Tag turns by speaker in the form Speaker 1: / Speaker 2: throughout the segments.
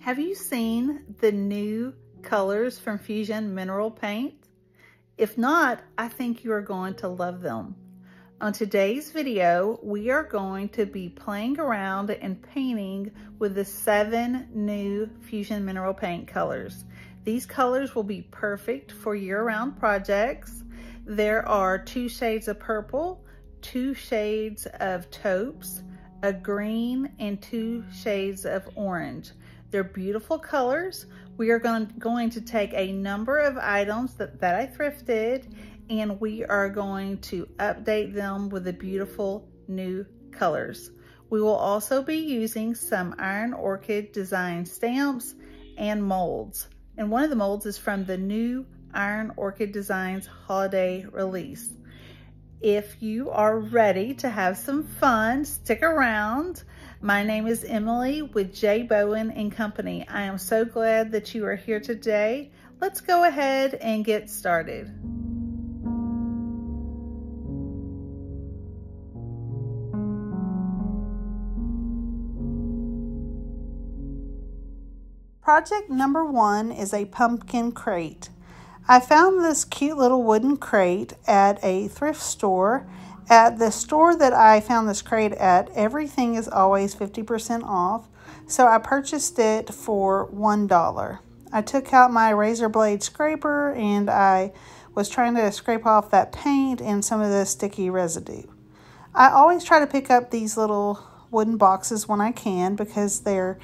Speaker 1: Have you seen the new colors from Fusionmineralpaint? If not, I think you are going to love them. On today's video, we are going to be playing around and painting with the 7 new Fusionmineralpaint colors. These colors will be perfect for year-round projects. There are 2 shades of purple, 2 shades of taupes, a green, and 2 shades of orange. They're beautiful colors. We are going to take a number of items that I thrifted, and we are going to update them with the beautiful new colors. We will also be using some Iron Orchid Designs stamps and molds. And one of the molds is from the new Iron Orchid Designs holiday release. If you are ready to have some fun, stick around. My name is Emily with J. Bowen and Company. I am so glad that you are here today. Let's go ahead and get started. Project number 1 is a pumpkin crate. I found this cute little wooden crate at a thrift store. At the store that I found this crate at, everything is always 50% off, so I purchased it for $1. I took out my razor blade scraper and I was trying to scrape off that paint and some of the sticky residue. I always try to pick up these little wooden boxes when I can because they're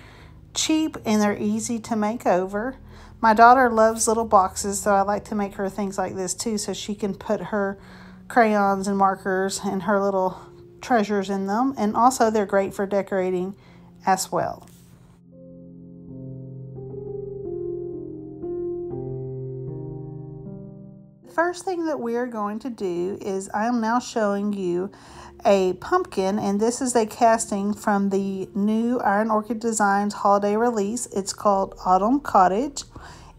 Speaker 1: cheap and they're easy to make over. My daughter loves little boxes, so I like to make her things like this too so she can put her crayons and markers and her little treasures in them. And also they're great for decorating as well. The first thing that we are going to do is I am now showing you a pumpkin, and this is a casting from the new Iron Orchid Designs holiday release. It's called Cottage,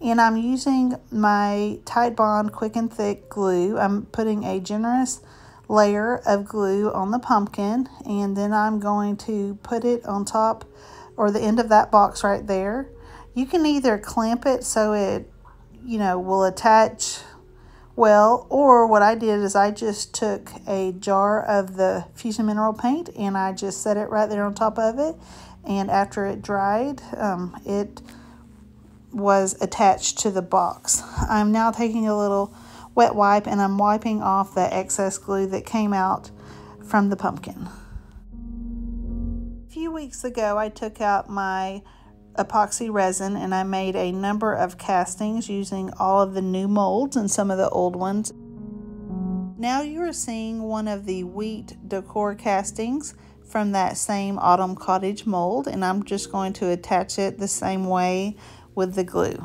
Speaker 1: and I'm using my Tite Bond Quick and Thick glue. I'm putting a generous layer of glue on the pumpkin, and then I'm going to put it on top or the end of that box right there. You can either clamp it so it, will attach well, or what I did is I just took a jar of the Fusionmineralpaint and I just set it right there on top of it, and after it dried, it was attached to the box. I'm now taking a little wet wipe and I'm wiping off the excess glue that came out from the pumpkin. A few weeks ago I took out my epoxy resin and I made a number of castings using all of the new molds and some of the old ones. Now you are seeing one of the wheat decor castings from that same Autumn Cottage mold, and I'm just going to attach it the same way with the glue.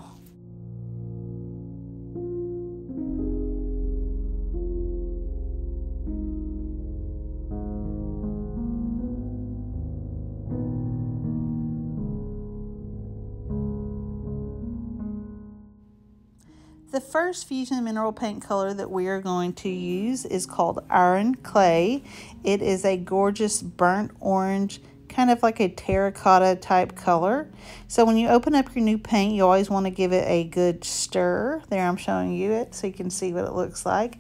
Speaker 1: The first Fusionmineralpaint color that we are going to use is called Iron Clay. It is a gorgeous burnt orange, kind of like a terracotta type color. So when you open up your new paint, you always want to give it a good stir. There, I'm showing you it so you can see what it looks like.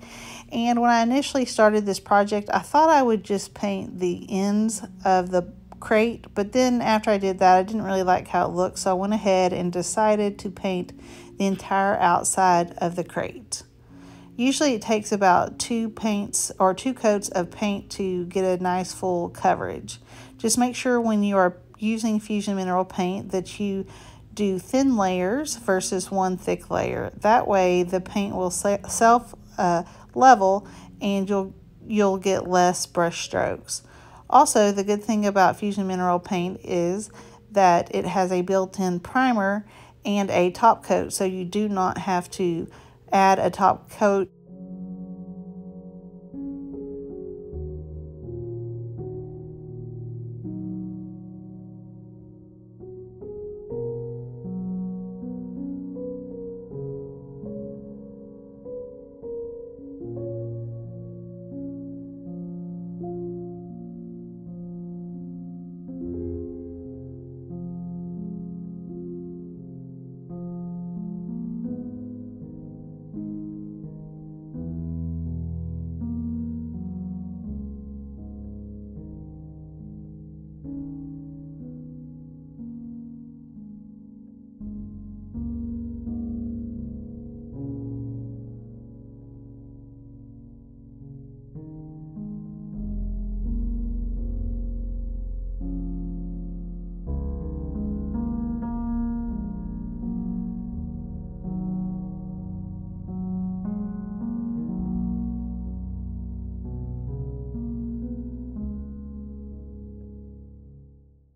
Speaker 1: And when I initially started this project, I thought I would just paint the ends of the crate, but then after I did that, I didn't really like how it looked, so I went ahead and decided to paint the entire outside of the crate. Usually it takes about 2 coats of paint to get a nice full coverage. Just make sure when you are using Fusionmineralpaint that you do thin layers versus one thick layer. That way the paint will self level and you'll get less brush strokes. Also, the good thing about Fusionmineralpaint is that it has a built-in primer and a top coat, so you do not have to add a top coat.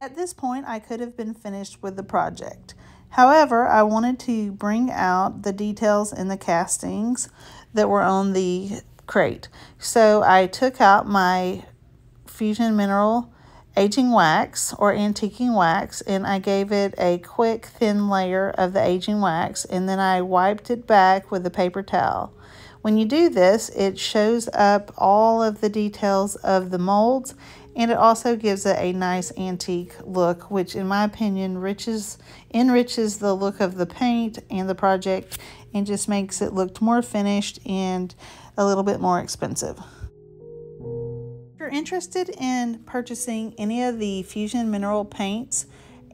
Speaker 1: At this point, I could have been finished with the project. However, I wanted to bring out the details in the castings that were on the crate. So I took out my Fusion Mineral aging wax or antiquing wax, and I gave it a quick thin layer of the aging wax, and then I wiped it back with a paper towel. When you do this, it shows up all of the details of the molds, and it also gives it a nice antique look, which in my opinion enriches the look of the paint and the project and just makes it look more finished and a little bit more expensive. If you're interested in purchasing any of the Fusion Mineral paints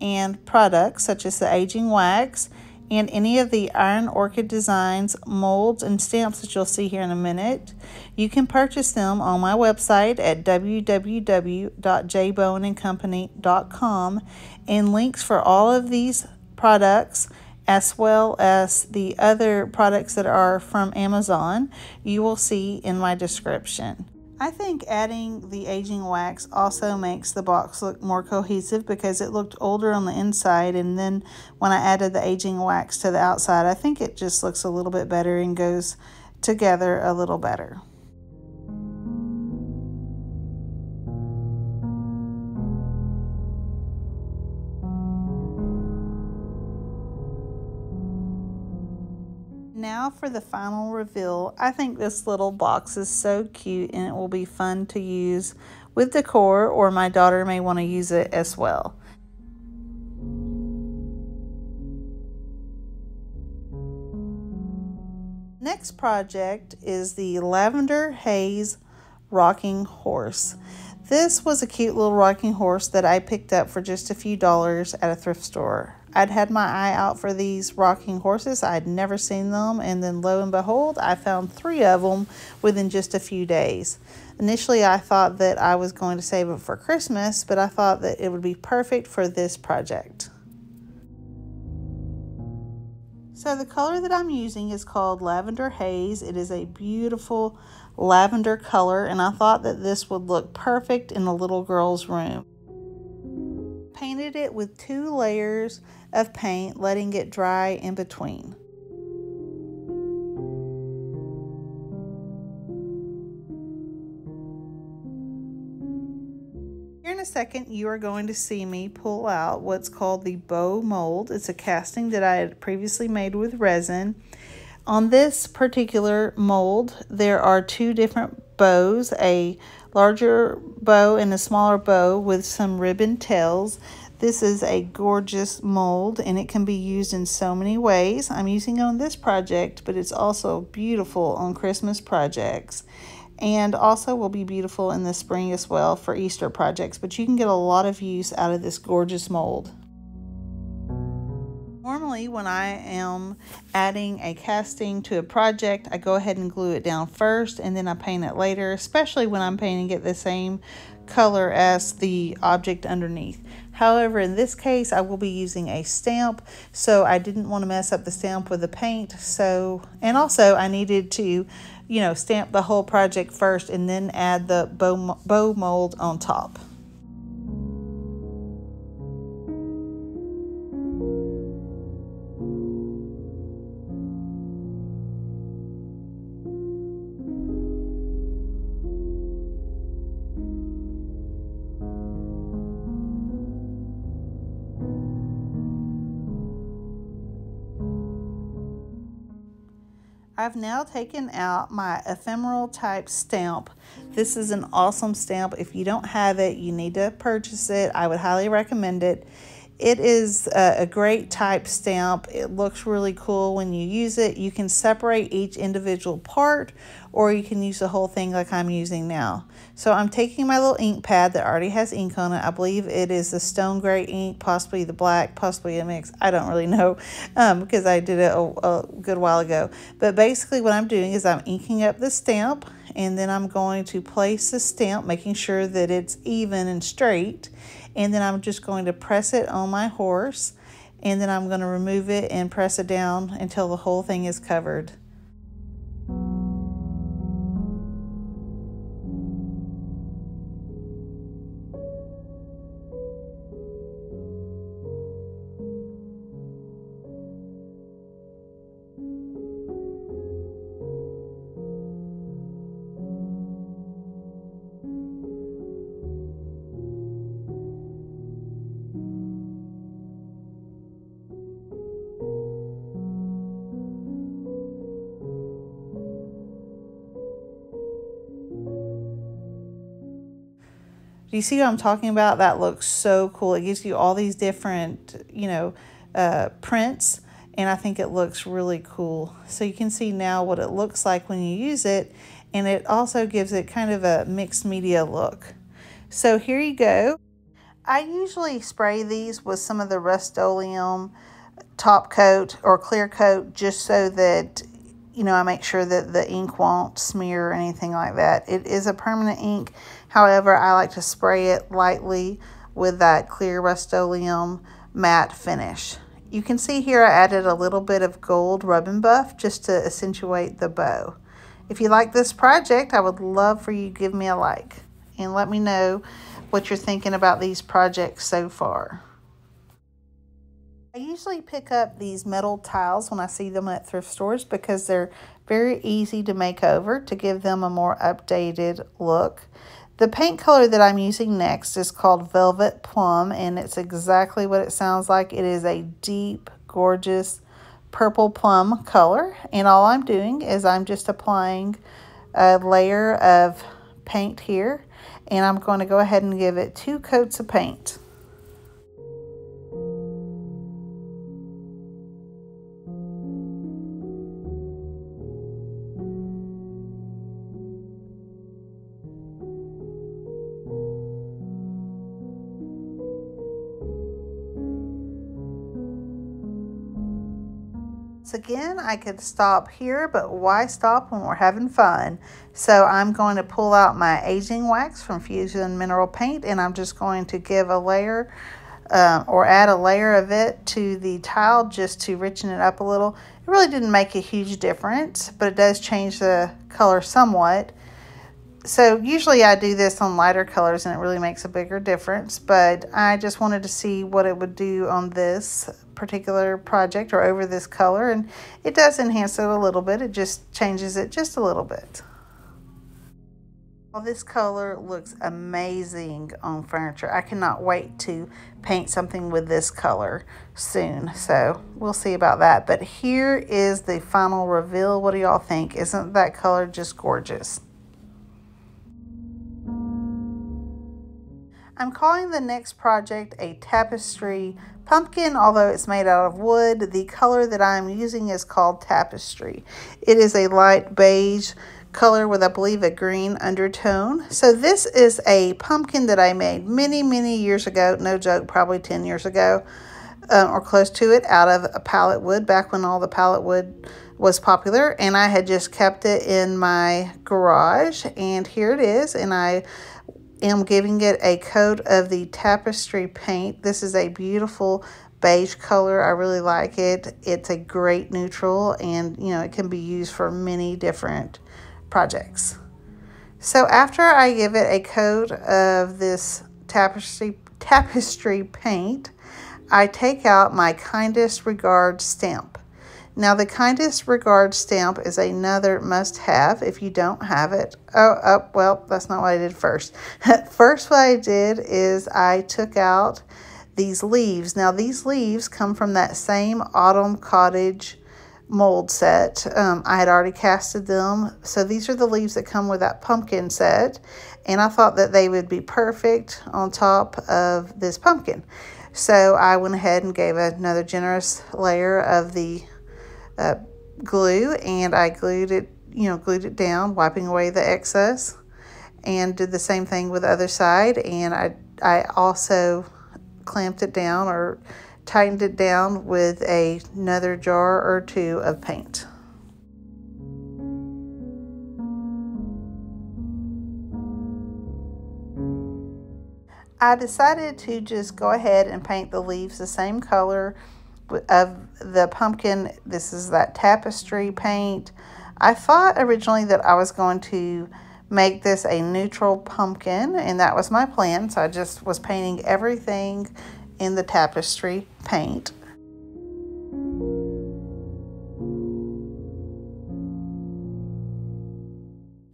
Speaker 1: and products such as the aging wax and any of the Iron Orchid Designs molds and stamps that you'll see here in a minute, you can purchase them on my website at www.jbowenandcompany.com, and links for all of these products as well as the other products that are from Amazon you will see in my description. I think adding the aging wax also makes the box look more cohesive because it looked older on the inside, and then when I added the aging wax to the outside, I think it just looks a little bit better and goes together a little better. Now for the final reveal. I think this little box is so cute and it will be fun to use with decor, or my daughter may want to use it as well. Next project is the Lavender Haze Rocking Horse. This was a cute little rocking horse that I picked up for just a few dollars at a thrift store. I'd had my eye out for these rocking horses. I'd never seen them, and then lo and behold, I found 3 of them within just a few days. Initially, I thought that I was going to save it for Christmas, but I thought that it would be perfect for this project. So the color that I'm using is called Lavender Haze. It is a beautiful lavender color, and I thought that this would look perfect in the little girl's room. Painted it with 2 layers of paint, letting it dry in between. Here in a second, you are going to see me pull out what's called the bow mold. It's a casting that I had previously made with resin. On this particular mold, there are 2 different bows, a larger bow and a smaller bow with some ribbon tails. This is a gorgeous mold and it can be used in so many ways. I'm using it on this project, but it's also beautiful on Christmas projects, and also will be beautiful in the spring as well for Easter projects, but you can get a lot of use out of this gorgeous mold. Normally, when I am adding a casting to a project, I go ahead and glue it down first and then I paint it later, especially when I'm painting it the same color as the object underneath. However, in this case, I will be using a stamp, so I didn't want to mess up the stamp with the paint. And also I needed to, stamp the whole project first and then add the bow mold on top. I've now taken out my ephemeral type stamp. This is an awesome stamp. If you don't have it, you need to purchase it. I would highly recommend it. It is a great type stamp. It looks really cool when you use it. You can separate each individual part, or you can use the whole thing like I'm using now. So I'm taking my little ink pad that already has ink on it. I believe it is the stone gray ink, possibly the black, possibly a mix. I don't really know because I did it a good while ago. But basically what I'm doing is I'm inking up the stamp, and then I'm going to place the stamp, making sure that it's even and straight. And then I'm just going to press it on my horse, and then I'm going to remove it and press it down until the whole thing is covered. Do you see what I'm talking about? That looks so cool. It gives you all these different, prints, and I think it looks really cool. So you can see now what it looks like when you use it, and it also gives it kind of a mixed media look. So here you go. I usually spray these with some of the Rust-Oleum top coat or clear coat, just so that I make sure that the ink won't smear or anything like that. It is a permanent ink. However, I like to spray it lightly with that clear Rust-Oleum matte finish. You can see here I added a little bit of gold rub and buff just to accentuate the bow. If you like this project, I would love for you to give me a like and let me know what you're thinking about these projects so far. I usually pick up these metal tiles when I see them at thrift stores because they're very easy to make over to give them a more updated look. The paint color that I'm using next is called Velvet Plum, and it's exactly what it sounds like. It is a deep, gorgeous purple plum color, and all I'm doing is I'm just applying a layer of paint here, and I'm going to go ahead and give it 2 coats of paint. Again, I could stop here, but why stop when we're having fun? So I'm going to pull out my aging wax from Fusionmineralpaint, and I'm just going to give a layer or add a layer of it to the tile just to richen it up a little. It really didn't make a huge difference, but it does change the color somewhat. So usually I do this on lighter colors and it really makes a bigger difference, but I just wanted to see what it would do on this particular project or over this color, and it does enhance it a little bit. It just changes it just a little bit. Well, this color looks amazing on furniture. I cannot wait to paint something with this color soon, so we'll see about that. But here is the final reveal. What do y'all think? Isn't that color just gorgeous? I'm calling the next project a Tapestry pumpkin, although it's made out of wood. The color that I'm using is called Tapestry. It is a light beige color with, I believe, a green undertone. So this is a pumpkin that I made many years ago, no joke, probably 10 years ago, or close to it, out of a pallet wood, back when all the pallet wood was popular, and I had just kept it in my garage, and here it is, and I am giving it a coat of the Tapestry paint. This is a beautiful beige color. I really like it. It's a great neutral, and it can be used for many different projects. So after I give it a coat of this tapestry paint, I take out my Kindest Regards stamp. Now, the Kindest Regards stamp is another must-have if you don't have it. Well, that's not what I did first. First, what I did is I took out these leaves. Now, these leaves come from that same Autumn Cottage mold set. I had already casted them. So these are the leaves that come with that pumpkin set. And I thought that they would be perfect on top of this pumpkin. So I went ahead and gave another generous layer of the glue, and I glued it down, wiping away the excess, and did the same thing with the other side. And I also clamped it down or tightened it down with another jar or 2 of paint. I decided to just go ahead and paint the leaves the same color of the pumpkin. This is that Tapestry paint. I thought originally that I was going to make this a neutral pumpkin, and that was my plan. So I just was painting everything in the Tapestry paint.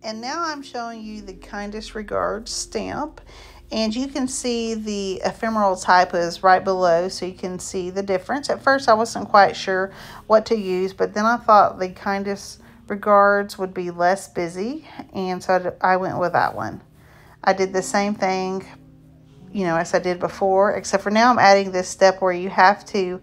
Speaker 1: And now I'm showing you the Kindest Regards stamp. And you can see the ephemeral type is right below, so you can see the difference. At first, I wasn't quite sure what to use, but then I thought the Kindest Regards would be less busy, and so I went with that one. I did the same thing you know, as I did before, except for now I'm adding this step where you have to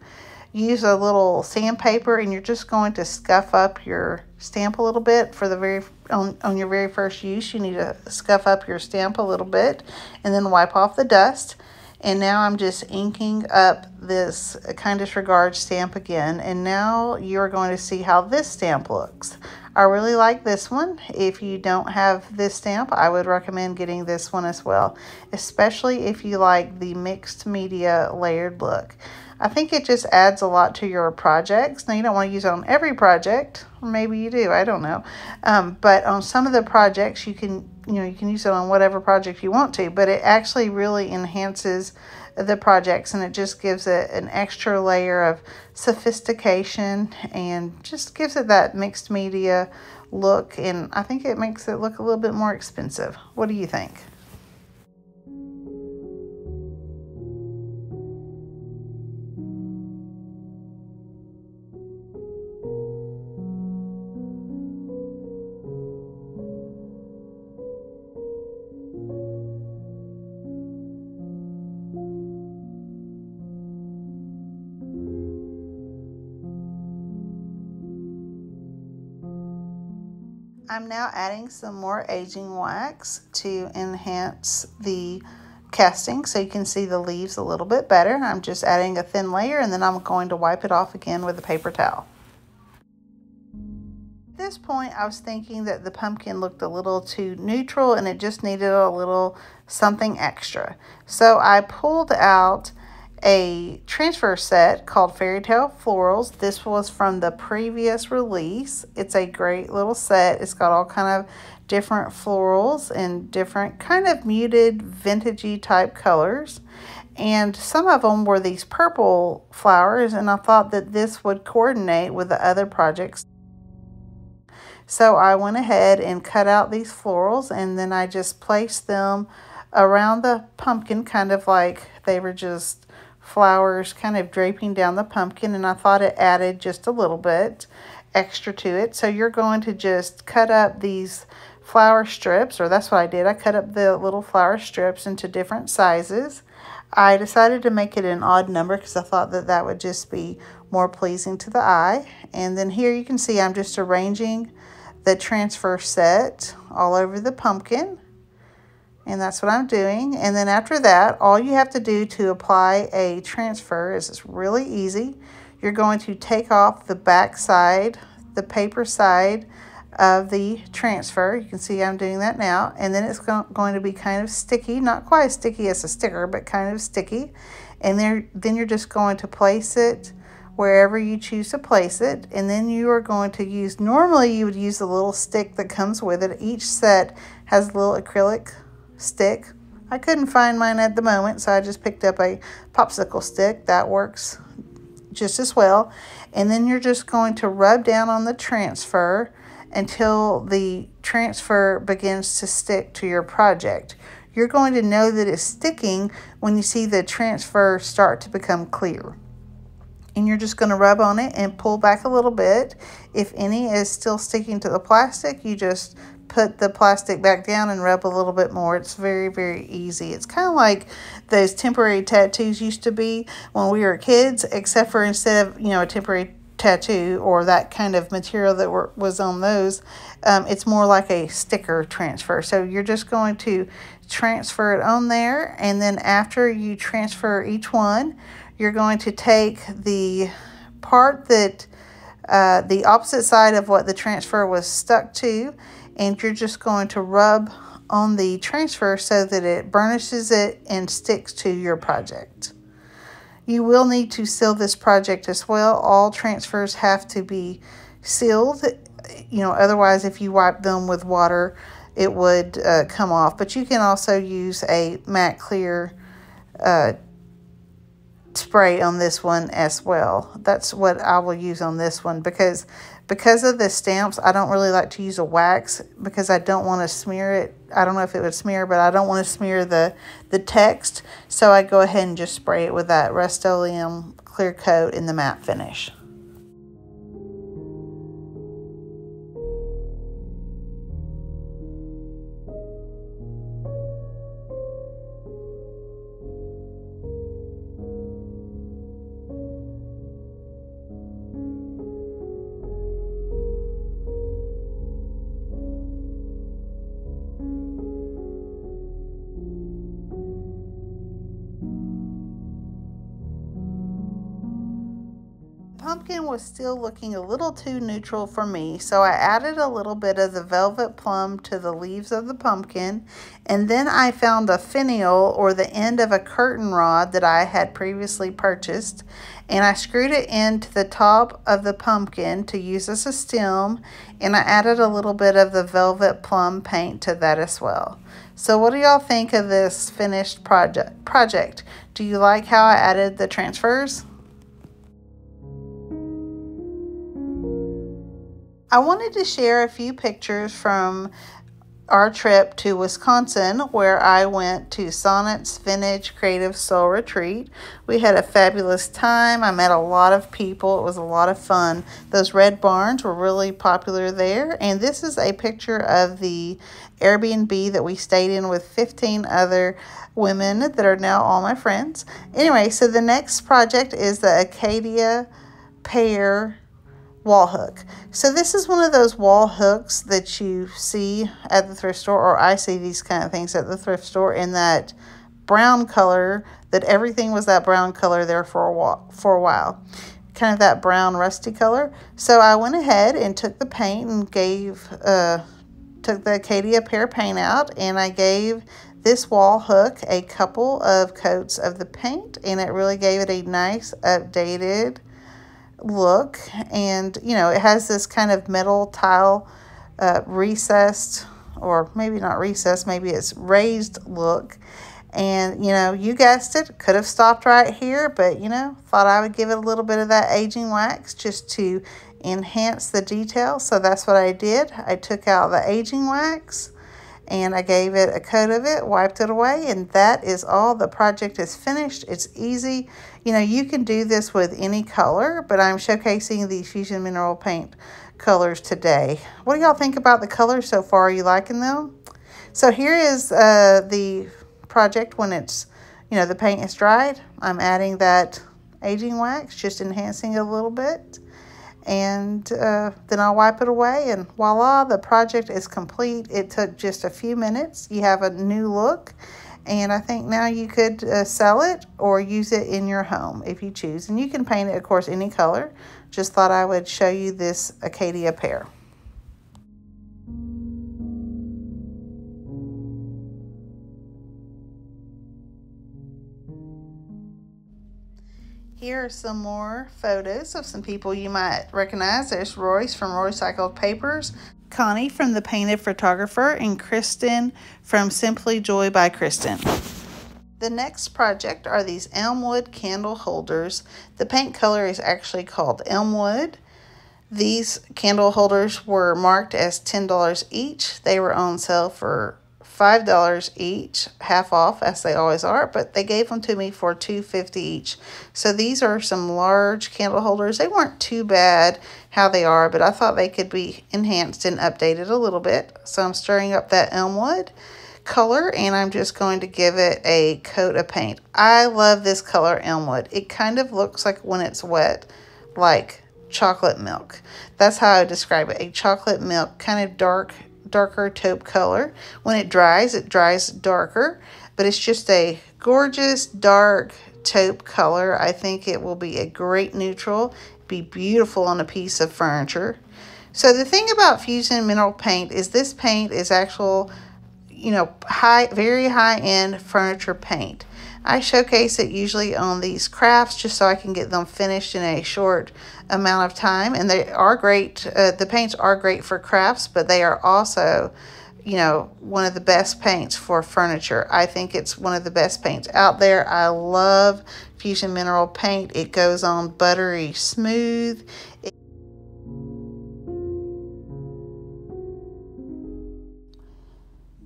Speaker 1: use a little sandpaper and you're just going to scuff up your stamp a little bit for the on your very first use. You need to scuff up your stamp a little bit and then wipe off the dust. And now I'm just inking up this Kind Disregard stamp again, and now you're going to see how this stamp looks. I really like this one. If you don't have this stamp, I would recommend getting this one as well, especially if you like the mixed media layered look. I think it just adds a lot to your projects. Now, you don't want to use it on every project, or maybe you do, I don't know. But on some of the projects, you can use it on whatever project you want to, but it actually really enhances the projects, and it just gives it an extra layer of sophistication and just gives it that mixed media look, and I think it makes it look a little bit more expensive. What do you think? I'm now adding some more aging wax to enhance the casting so you can see the leaves a little bit better. I'm just adding a thin layer and then I'm going to wipe it off again with a paper towel. At this point, I was thinking that the pumpkin looked a little too neutral and it just needed a little something extra. So I pulled out a transfer set called Fairy Tale Florals. This was from the previous release. It's a great little set. It's got all kind of different florals and different kind of muted vintagey type colors. And some of them were these purple flowers, and I thought that this would coordinate with the other projects. So I went ahead and cut out these florals, and then I just placed them around the pumpkin, kind of like they were just flowers kind of draping down the pumpkin, and I thought it added just a little bit extra to it. So you're going to just cut up these flower strips, or that's what I did. I cut up the little flower strips into different sizes. I decided to make it an odd number because I thought that that would just be more pleasing to the eye. And then here you can see I'm just arranging the transfer set all over the pumpkin. And that's what I'm doing. And then after that, all you have to do to apply a transfer is it's really easy. You're going to take off the back side, the paper side of the transfer. You can see I'm doing that now. And then it's going to be kind of sticky, not quite as sticky as a sticker, but kind of sticky. And then you're just going to place it wherever you choose to place it. And then you are going to use, normally you would use the little stick that comes with it. Each set has a little acrylic stick. I couldn't find mine at the moment, so I just picked up a popsicle stick. That works just as well. And then you're just going to rub down on the transfer until the transfer begins to stick to your project. You're going to know that it's sticking when you see the transfer start to become clear. And you're just going to rub on it and pull back a little bit. If any is still sticking to the plastic, you just put the plastic back down and rub a little bit more. It's very, very easy. It's kind of like those temporary tattoos used to be when we were kids, except for instead of, a temporary tattoo or that kind of material that was on those, it's more like a sticker transfer. So you're just going to transfer it on there, and then after you transfer each one, you're going to take the part that the opposite side of what the transfer was stuck to, and you're just going to rub on the transfer so that it burnishes it and sticks to your project. You will need to seal this project as well. All transfers have to be sealed. Otherwise if you wipe them with water, it would come off. But you can also use a matte clear spray on this one as well. That's what I will use on this one because of the stamps. I don't really like to use a wax because I don't want to smear it. I don't know if it would smear, but I don't want to smear the text. So I go ahead and just spray it with that Rust-Oleum clear coat in the matte finish. pumpkin was still looking a little too neutral for me, so I added a little bit of the velvet plum to the leaves of the pumpkin, and then I found a finial, or the end of a curtain rod that I had previously purchased, and I screwed it into the top of the pumpkin to use as a stem, and I added a little bit of the velvet plum paint to that as well. So what do y'all think of this finished project? Do you like how I added the transfers? I wanted to share a few pictures from our trip to Wisconsin, where I went to Sonnet's Vintage Creative Soul Retreat. We had a fabulous time. I met a lot of people. It was a lot of fun. Those red barns were really popular there. And this is a picture of the Airbnb that we stayed in with 15 other women that are now all my friends. Anyway, so the next project is the Acacia Pear wall hook. So this is one of those wall hooks that you see at the thrift store, or I see these kind of things at the thrift store, in that brown color, that everything was that brown color there for a while. Kind of that brown rusty color. So I went ahead and took the paint and took the Acacia Pear paint out, and I gave this wall hook a couple of coats of the paint, and it really gave it a nice updated look. And you know, it has this kind of metal tile recessed, or maybe not recessed, maybe it's raised look. And you know, you guessed it, could have stopped right here, but you know, thought I would give it a little bit of that aging wax just to enhance the detail. So that's what I did. I took out the aging wax and I gave it a coat of it, wiped it away, and that is all. The project is finished. It's easy. You know, you can do this with any color, but I'm showcasing the Fusion Mineral Paint colors today. What do y'all think about the colors so far? Are you liking them? So here is the project when it's, you know, the paint is dried. I'm adding that aging wax, just enhancing it a little bit. And then I'll wipe it away, and voila, the project is complete. It took just a few minutes. You have a new look, and I think now you could sell it or use it in your home if you choose. And you can paint it, of course, any color. Just thought I would show you this Acacia Pear. Here are some more photos of some people you might recognize. There's Royce from Recycled Papers, Connie from The Painted Photographer, and Kristen from Simply Joy by Kristen. The next project are these Elmwood candle holders. The paint color is actually called Elmwood. These candle holders were marked as $10 each. They were on sale for $5 each, half off as they always are, but they gave them to me for $2.50 each. So these are some large candle holders. They weren't too bad how they are, but I thought they could be enhanced and updated a little bit. So I'm stirring up that Elmwood color, and I'm just going to give it a coat of paint. I love this color, Elmwood. It kind of looks like, when it's wet, like chocolate milk. That's how I describe it. A chocolate milk, kind of darker taupe color. When it dries darker, but it's just a gorgeous dark taupe color. I think it will be a great neutral, be beautiful on a piece of furniture. So the thing about Fusion Mineral Paint is this paint is actual, you know, very high-end furniture paint. I showcase it usually on these crafts just so I can get them finished in a short amount of time. And they are great. The paints are great for crafts, but they are also, you know, one of the best paints for furniture. I think it's one of the best paints out there. I love Fusion Mineral Paint. It goes on buttery smooth.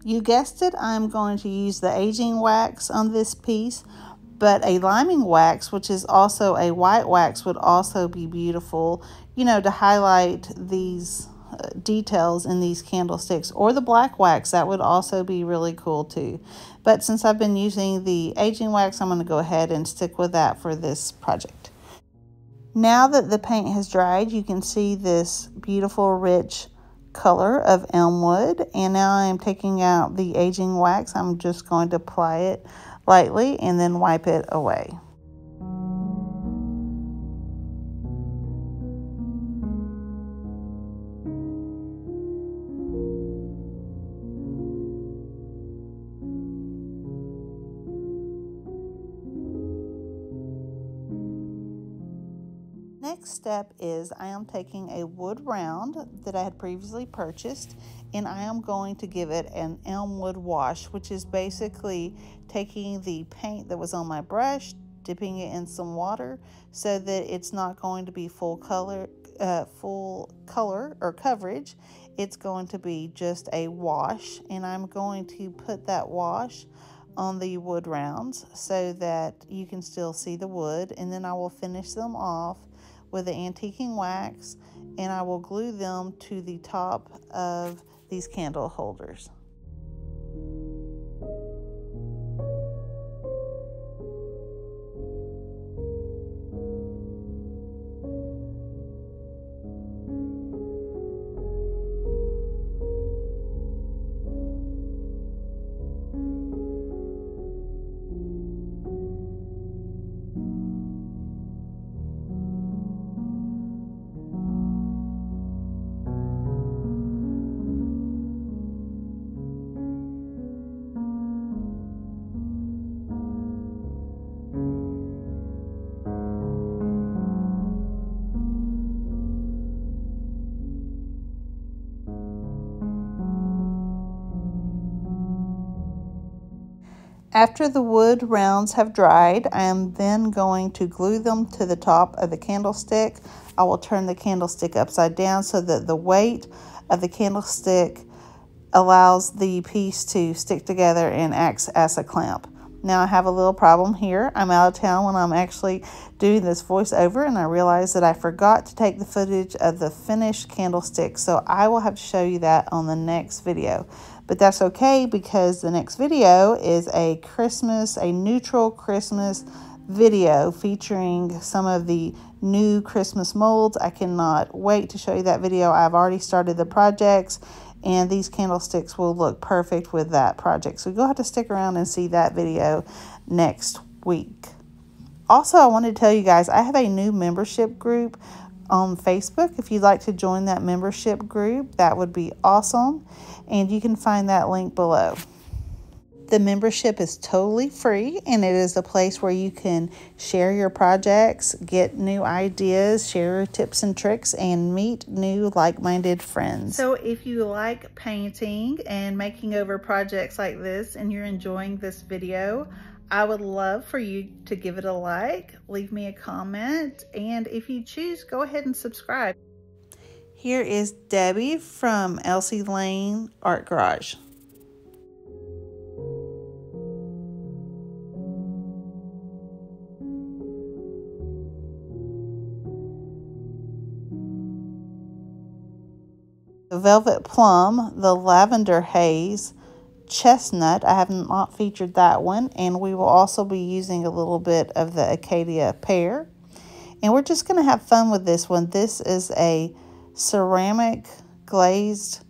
Speaker 1: You guessed it, I'm going to use the aging wax on this piece, but a liming wax, which is also a white wax, would also be beautiful, you know, to highlight these details in these candlesticks. Or the black wax, that would also be really cool too. But since I've been using the aging wax, I'm going to go ahead and stick with that for this project. Now that the paint has dried, you can see this beautiful rich color of Elmwood, and now I'm taking out the aging wax. I'm just going to apply it lightly and then wipe it away. Next step is I am taking a wood round that I had previously purchased, and I am going to give it an elmwood wash, which is basically taking the paint that was on my brush, dipping it in some water so that it's not going to be full color or coverage. It's going to be just a wash, and I'm going to put that wash on the wood rounds so that you can still see the wood, and then I will finish them off with the antiquing wax, and I will glue them to the top of these candle holders. After the wood rounds have dried, I am then going to glue them to the top of the candlestick. I will turn the candlestick upside down so that the weight of the candlestick allows the piece to stick together and acts as a clamp. Now I have a little problem here. I'm out of town when I'm actually doing this voiceover, and I realized that I forgot to take the footage of the finished candlestick, so I will have to show you that on the next video. But that's okay, because the next video is a neutral Christmas video featuring some of the new Christmas molds. I cannot wait to show you that video. I've already started the projects, and these candlesticks will look perfect with that project. So you'll have to stick around and see that video next week. Also, I wanted to tell you guys, I have a new membership group on Facebook. If you'd like to join that membership group, that would be awesome. And you can find that link below. The membership is totally free, and it is a place where you can share your projects, get new ideas, share your tips and tricks, and meet new like-minded friends. So if you like painting and making over projects like this and you're enjoying this video, I would love for you to give it a like, leave me a comment, and if you choose, go ahead and subscribe. Here is Debbie from Elsie Lane Art Garage. The Velvet Plum, the Lavender Haze, Chestnut, I have not featured that one, and we will also be using a little bit of the Acacia Pear. And we're just going to have fun with this one. This is a ceramic glazed,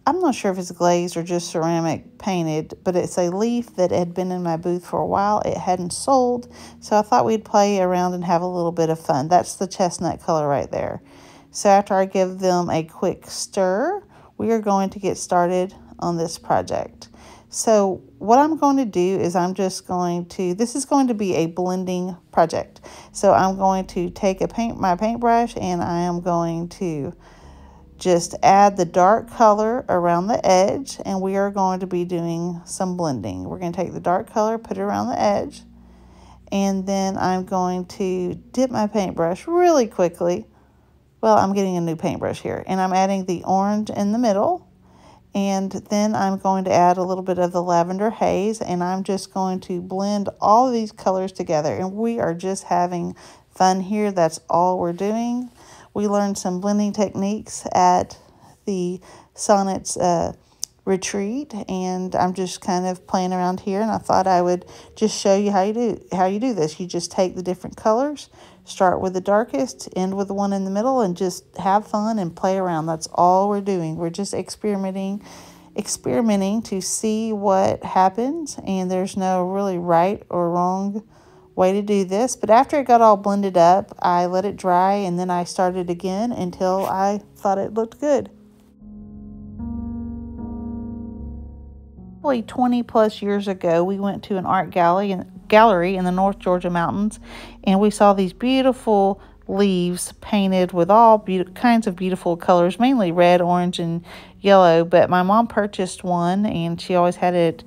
Speaker 1: I'm not sure if it's glazed or just ceramic painted, but it's a leaf that had been in my booth for a while. It hadn't sold, so I thought we'd play around and have a little bit of fun. That's the chestnut color right there. So after I give them a quick stir, we are going to get started on this project. So what I'm going to do is this is going to be a blending project. So I'm going to take my paintbrush, and I am going to just add the dark color around the edge, and we are going to be doing some blending. We're going to take the dark color, put it around the edge, and then I'm going to dip my paintbrush really quickly. Well, I'm getting a new paintbrush here, and I'm adding the orange in the middle, and then I'm going to add a little bit of the Lavender Haze, and I'm just going to blend all of these colors together, and we are just having fun here. That's all we're doing. We learned some blending techniques at the Sonnets retreat, and I'm just kind of playing around here, and I thought I would just show you how you do this. You just take the different colors, start with the darkest, end with the one in the middle, and just have fun and play around. That's all we're doing. We're just experimenting to see what happens, and there's no really right or wrong way to do this. But after it got all blended up, I let it dry, and then I started again until I thought it looked good. Probably 20 plus years ago, we went to an art gallery in the North Georgia mountains, and we saw these beautiful leaves painted with all kinds of beautiful colors, mainly red, orange, and yellow. But my mom purchased one, and she always had it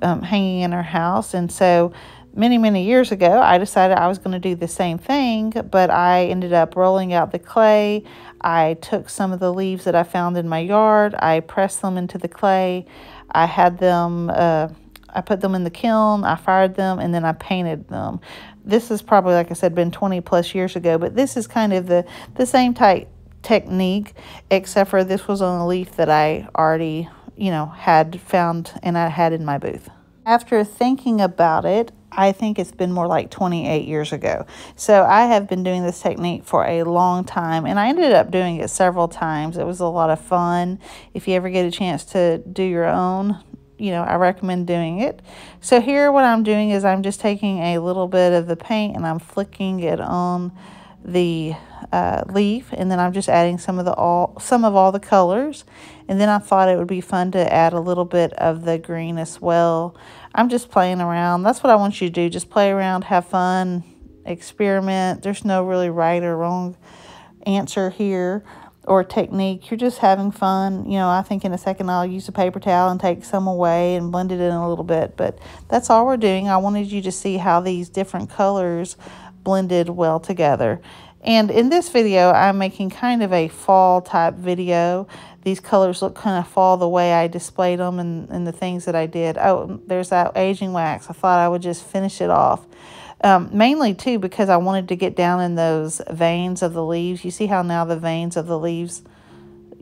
Speaker 1: hanging in her house. And so many years ago, I decided I was going to do the same thing, but I ended up rolling out the clay. I took some of the leaves that I found in my yard. I pressed them into the clay. I had them, I put them in the kiln, I fired them, and then I painted them. This is probably, like I said, been 20 plus years ago, but this is kind of the same type technique, except for this was on a leaf that I already, had found and I had in my booth. After thinking about it, I think it's been more like 28 years ago. So I have been doing this technique for a long time, and I ended up doing it several times. It was a lot of fun. If you ever get a chance to do your own, I recommend doing it. So here what I'm doing is I'm just taking a little bit of the paint and I'm flicking it on the leaf, and then I'm just adding some of all the colors. And then I thought it would be fun to add a little bit of the green as well. I'm just playing around. That's what I want you to do. Just play around, have fun, experiment. There's no really right or wrong answer here or technique. You're just having fun. I think in a second I'll use a paper towel and take some away and blend it in a little bit, but that's all we're doing. I wanted you to see how these different colors blended well together. And in this video, I'm making kind of a fall type video. These colors look kind of fall the way I displayed them and the things that I did. Oh, there's that aging wax. I thought I would just finish it off. Mainly, too, because I wanted to get down in those veins of the leaves. You see how now the veins of the leaves,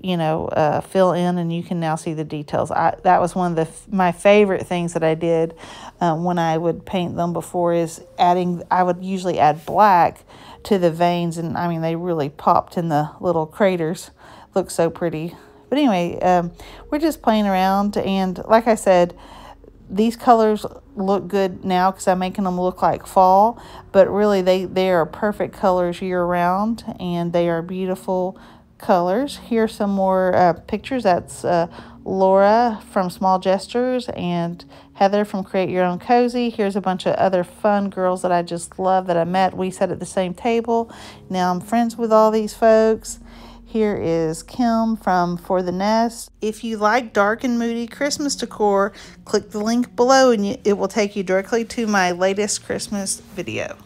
Speaker 1: fill in, and you can now see the details. That was one of my favorite things that I did when I would paint them before, is I would usually add black to the veins, and I mean, they really popped in the little craters. Look so pretty. But anyway, we're just playing around, and like I said, these colors look good now because I'm making them look like fall, but really they are perfect colors year-round, and they are beautiful colors. Here's some more pictures. That's Laura from Small Gestures and Heather from Create Your Own Cozy. Here's a bunch of other fun girls that I just love that I met. We sat at the same table. Now I'm friends with all these folks. Here is Kim from For the Nest. If you like dark and moody Christmas decor, click the link below and it will take you directly to my latest Christmas video.